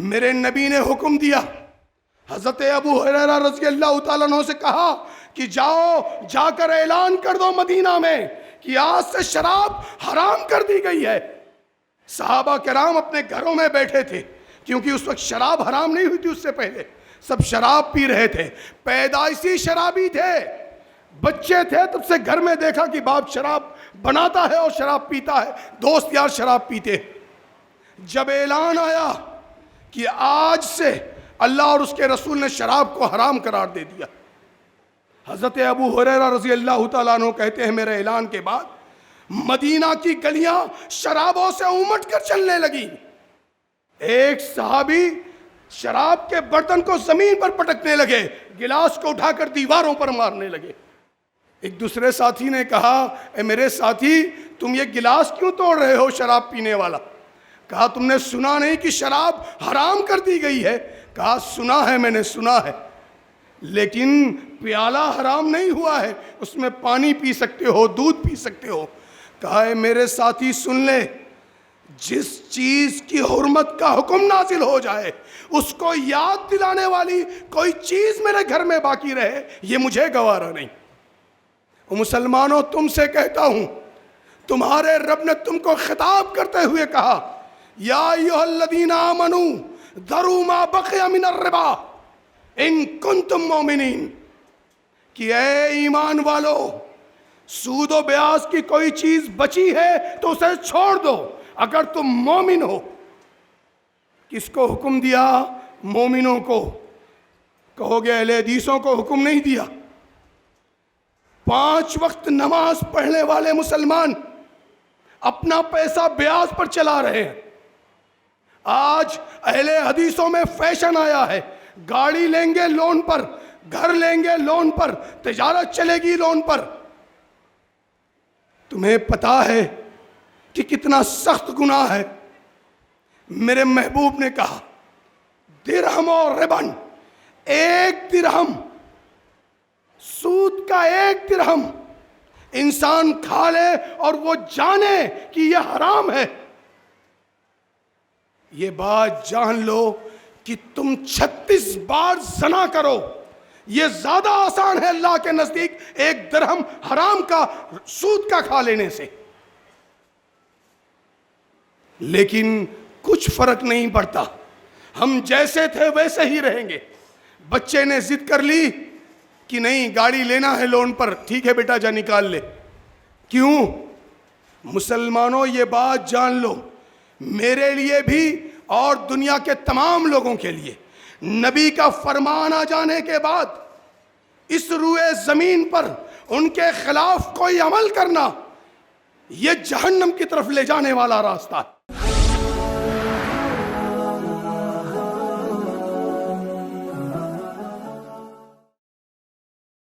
میرے نبی نے حکم دیا، حضرت ابو ہریرہ رضی اللہ تعالیٰ عنہ سے کہا کہ جا کر اعلان کر دو مدینہ میں کہ آج سے شراب حرام کر دی گئی ہے۔ صحابہ کرام اپنے گھروں میں بیٹھے تھے، کیونکہ اس وقت شراب حرام نہیں ہوئی تھی، اس سے پہلے سب شراب پی رہے تھے، پیدائشی شرابی تھے، بچے تھے، تب سے گھر میں دیکھا کہ باپ شراب بناتا ہے اور شراب پیتا ہے، دوست یار شراب پیتے۔ جب اعلان آیا کہ آج سے اللہ اور اس کے رسول نے شراب کو حرام قرار دے دیا، حضرت ابو ہریرہ رضی اللہ تعالیٰ عنہ کہتے ہیں میرے اعلان کے بعد مدینہ کی گلیاں شرابوں سے امٹ کر چلنے لگی۔ ایک صحابی شراب کے برتن کو زمین پر پٹکنے لگے، گلاس کو اٹھا کر دیواروں پر مارنے لگے۔ ایک دوسرے ساتھی نے کہا، اے میرے ساتھی تم یہ گلاس کیوں توڑ رہے ہو شراب پینے والا؟ کہا تم نے سنا نہیں کہ شراب حرام کر دی گئی ہے؟ کہا سنا ہے، میں نے سنا ہے، لیکن پیالہ حرام نہیں ہوا ہے، اس میں پانی پی سکتے ہو، دودھ پی سکتے ہو۔ کہا اے میرے ساتھی سن لے، جس چیز کی حرمت کا حکم نازل ہو جائے اس کو یاد دلانے والی کوئی چیز میرے گھر میں باقی رہے یہ مجھے گوارا نہیں۔ مسلمانوں تم سے کہتا ہوں، تمہارے رب نے تم کو خطاب کرتے ہوئے کہا یا ایھا الذین آمنوا ذروا ما بقی من الربا ان کنتم مومنین، کہ اے ایمان والو سود و بیاض کی کوئی چیز بچی ہے تو اسے چھوڑ دو اگر تم مومن ہو۔ کس کو حکم دیا؟ مومنوں کو۔ کہو گے اہل حدیثوں کو حکم نہیں دیا؟ 5 وقت نماز پڑھنے والے مسلمان اپنا پیسہ بیاض پر چلا رہے ہیں۔ آج اہل حدیثوں میں فیشن آیا ہے، گاڑی لیں گے لون پر، گھر لیں گے لون پر، تجارت چلے گی لون پر۔ تمہیں پتا ہے کہ کتنا سخت گناہ ہے؟ میرے محبوب نے کہا درہم اور ربن، 1 درہم، سود کا 1 درہم انسان کھا لے اور وہ جانے کہ یہ حرام ہے، یہ بات جان لو کہ تم 36 بار زنا کرو، یہ زیادہ آسان ہے اللہ کے نزدیک 1 درہم حرام کا سود کا کھا لینے سے۔ لیکن کچھ فرق نہیں پڑتا، ہم جیسے تھے ویسے ہی رہیں گے۔ بچے نے ضد کر لی کہ نہیں گاڑی لینا ہے لون پر، ٹھیک ہے بیٹا جا نکال لے۔ کیوں؟ مسلمانوں یہ بات جان لو، میرے لیے بھی اور دنیا کے تمام لوگوں کے لیے، نبی کا فرمان آ جانے کے بعد اس روئے زمین پر ان کے خلاف کوئی عمل کرنا یہ جہنم کی طرف لے جانے والا راستہ ہے۔